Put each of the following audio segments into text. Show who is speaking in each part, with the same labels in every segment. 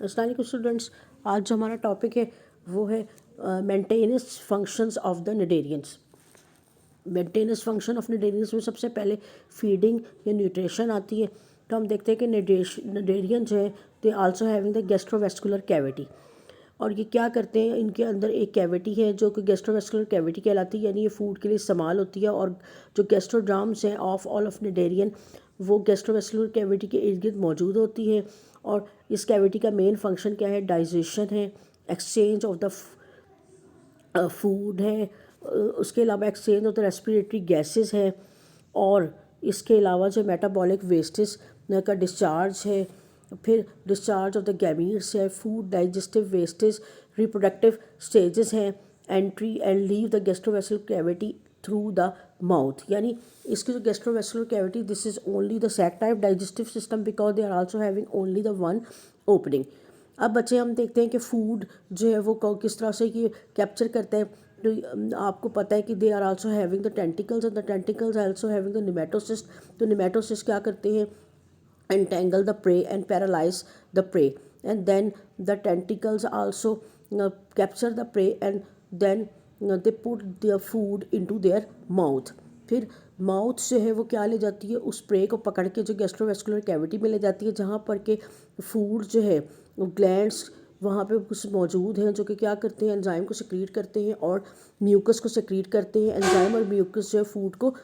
Speaker 1: अस्सलाम वालेकुम स्टूडेंट्स। आज जो हमारा टॉपिक है वो है maintenance functions of the cnidarians. Maintenance function of cnidarians में सबसे पहले फीडिंग या न्यूट्रिशन आती है। तो हम देखते हैं कि निडेरियन जो है they also having the gastrovascular cavity. और ये क्या करते हैं, इनके अंदर एक कैविटी है जो कि गैस्ट्रोवेस्कुलर कैविटी कहलाती है, यानी ये फूड के लिए इस्तेमाल होती है। और जो गैस्ट्रोड्राम्स हैं ऑफ ऑल ऑफ निडेरियन वो गैस्ट्रोवेस्कुलर कैविटी के इर्द गिर्द मौजूद होती है। और इस कैविटी का मेन फंक्शन क्या है? डाइजेशन है, एक्सचेंज ऑफ द फूड है, उसके अलावा exchange of the respiratory gases है, और इसके अलावा जो मेटाबॉलिक वेस्टेज का डिस्चार्ज है, फिर डिस्चार्ज ऑफ द गैमीट्स है, food digestive wastage, reproductive stages हैं, entry and leave the gastrovascular cavity through the mouth. यानी इसकी जो gastrovascular cavity, this is only the sac type digestive system because they are also having only the one opening. अब बच्चे हम देखते हैं कि फूड जो है वो किस तरह से ये कैप्चर करते हैं। तो आपको पता है कि they are also having the tentacles and the tentacles also having the nematocyst. तो निमेटोसिस्ट क्या करते हैं? entangle the prey and paralyze the prey, and then the tentacles also capture the prey, and then they put their food into their mouth। फिर mouth से है वो क्या ले जाती है? उस प्रे को पकड़ के जो गैस्ट्रोवेस्कुलर कैविटी में ले जाती है, जहाँ पर के फूड जो है वो ग्लैंड्स वहाँ पे कुछ मौजूद हैं जो कि क्या करते हैं? एंजाइम को सिक्रीट करते हैं और म्यूकस को सिक्रीट करते हैं। एंजाइम और म्यूकस जो है फूड को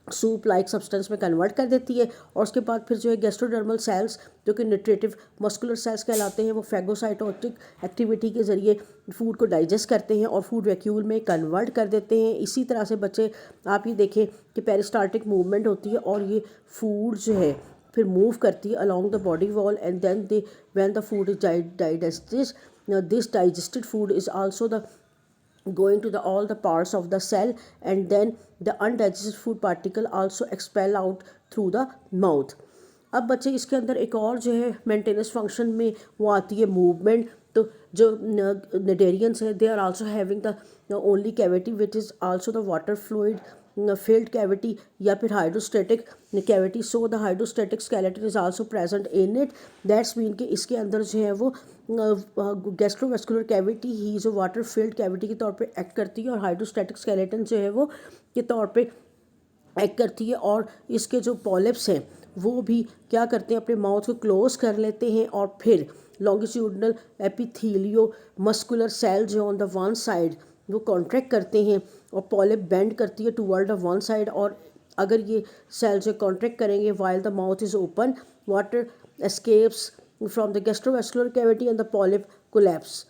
Speaker 1: सूप लाइक सब्सटेंस में कन्वर्ट कर देती है। और उसके बाद फिर जो है गैस्ट्रोडर्मल सेल्स जो कि न्यूट्रिटिव मस्कुलर सेल्स कहलाते हैं, वो फैगोसाइटोटिक एक्टिविटी के ज़रिए फूड को डाइजेस्ट करते हैं और फूड वैक्यूल में कन्वर्ट कर देते हैं। इसी तरह से बच्चे आप ये देखें कि पेरिस्टाल्टिक मूवमेंट होती है और ये फूड जो है फिर मूव करती है along the body wall, and then they when the food is digested, this digested food is also the going to the all the parts of the cell, and then the undigested food particle also expel out through the mouth। अब बच्चे इसके अंदर एक और जो है maintenance function में वो आती है मूवमेंट। तो जो निडेरियंस है they are also having the only cavity which is also the water fluid filled cavity या फिर hydrostatic cavity. So the hydrostatic skeleton is also present in it. That's mean कि इसके अंदर जो है वो गैस्ट्रोवेस्कुलर कैविटी ही जो वाटर फील्ड कैविटी के तौर पे एक्ट करती है, और हाइड्रोस्टेटिक स्केलेटन जो है वो के तौर पे एक्ट करती है। और इसके जो पॉलिप्स हैं वो भी क्या करते हैं? अपने माउथ को क्लोज कर लेते हैं, और फिर लॉन्गिट्यूडनल एपिथेलियो मस्कुलर सेल जो ऑन द वन साइड वो कॉन्ट्रैक्ट करते हैं, और पॉलिप बेंड करती है टूवर्ड द वन साइड। और अगर ये सेल जो कॉन्ट्रैक्ट करेंगे while the mouth is open, water escapes from the gastrovascular cavity and the polyp collapse.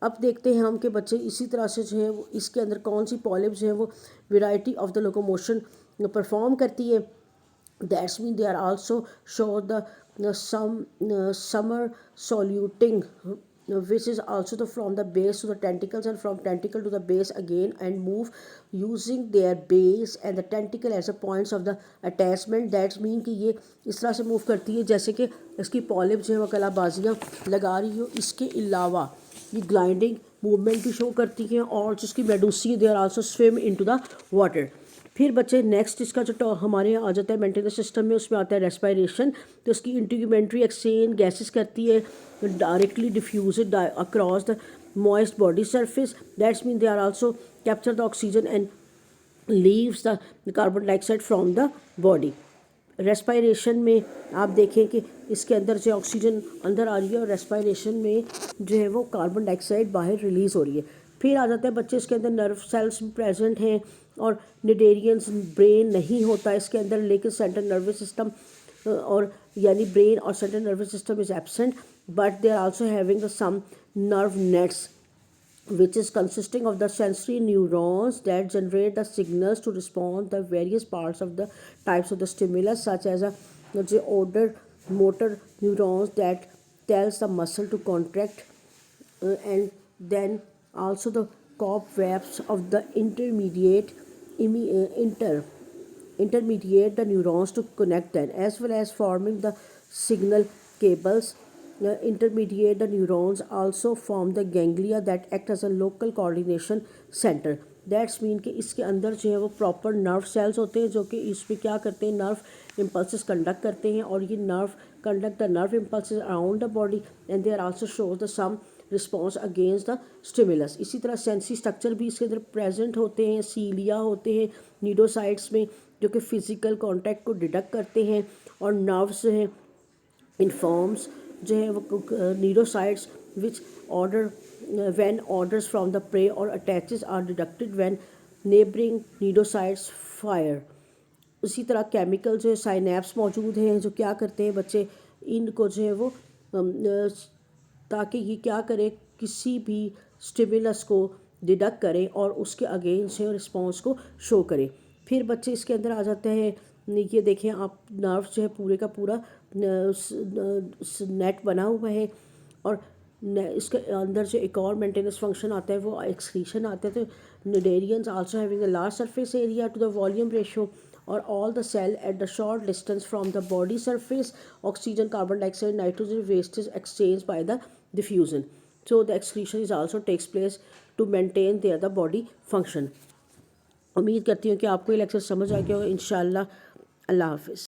Speaker 1: अब देखते हैं हम कि बच्चे इसी तरह से जो है वो इसके अंदर कौन सी पॉलिप जो है वो variety of the locomotion perform करती है। That's mean they are also show the summer soluting, which is also from the base to the tentacles and from tentacle to the base again, and move using their base and the tentacle as a points of the attachment। That mean कि ये इस तरह से move करती है जैसे कि इसकी पॉलिप जो है वो कलाबाजियाँ लगा रही हो। इसके अलावा ये ग्लाइडिंग मूवमेंट भी शो करती हैं, और जिसकी medusae they are also swim into the water. फिर बच्चे नेक्स्ट इसका जो हमारे यहाँ आ जाता है मेंटेनेंस सिस्टम में, उसमें आता है रेस्पिरेशन। तो इसकी इंटीग्यूमेंट्री एक्सचेंज गैसेस करती है directly diffuse across the moist body surface. That's mean they are also capture the oxygen and leaves the carbon dioxide from the body. Respiration में आप देखें कि इसके अंदर जो ऑक्सीजन अंदर आ रही है, और रेस्पिरेशन में जो है वो कार्बन डाइऑक्साइड बाहर रिलीज़ हो रही है। फिर आ जाते हैं बच्चे इसके अंदर नर्व सेल्स प्रेजेंट हैं, और निडेरियंस ब्रेन नहीं होता इसके अंदर, लेकिन सेंट्रल नर्वस सिस्टम और यानी ब्रेन और central nervous system is absent, but they are also having the some nerve nets which is consisting of the sensory neurons that generate the signals to respond the various parts of the types of the stimulus, such as the odor motor neurons that tells the muscle to contract, and then also the cobwebs of the intermediate the neurons to connect them, as well as forming the signal cables. Intermediate the neurons also form the ganglia that act as a local coordination center। That's mean कि इसके अंदर जो है वो proper nerve cells होते हैं जो कि इस पर क्या करते हैं? नर्व इम्पल्सेस कंडक्ट करते हैं, और ये nerve conduct the nerve impulses around the body, and they are also shows the some response against the stimulus. इसी तरह सेंसरी स्ट्रक्चर भी इसके अंदर प्रेजेंट होते हैं, सीलिया होते हैं नीडोसाइट्स में, जो कि फिजिकल कांटेक्ट को डिडक्ट करते हैं, और नर्व्स हैं इन्फॉर्म्स जो है वो cnidocytes which order when orders from the prey or attaches are deducted when neighbouring cnidocytes fire. उसी तरह केमिकल जो है साइनेप्स मौजूद हैं जो क्या करते हैं बच्चे इनको जो है वो ताकि ये क्या करे, किसी भी स्टिमुलस को डिडक्ट करें और उसके अगेंस्ट है रिस्पॉन्स को शो करें। फिर बच्चे इसके अंदर आ जाते हैं, ये देखें आप नर्व जो है पूरे का पूरा नेट बना हुआ है, और इसके अंदर जो एक और मेंटेनेंस फंक्शन आता है वो एक्सक्रीशन आता है। तो cnidarians also having a large surface area to the volume ratio or all the cell at the short distance from the body surface, oxygen, carbon dioxide, nitrogen waste is exchanged by the diffusion. So the excretion is also takes place to maintain their the body function. उम्मीद करती हूँ कि आपको ये lecture समझ आ गया होगा। इंशाल्लाह। अल्लाह हाफिज़।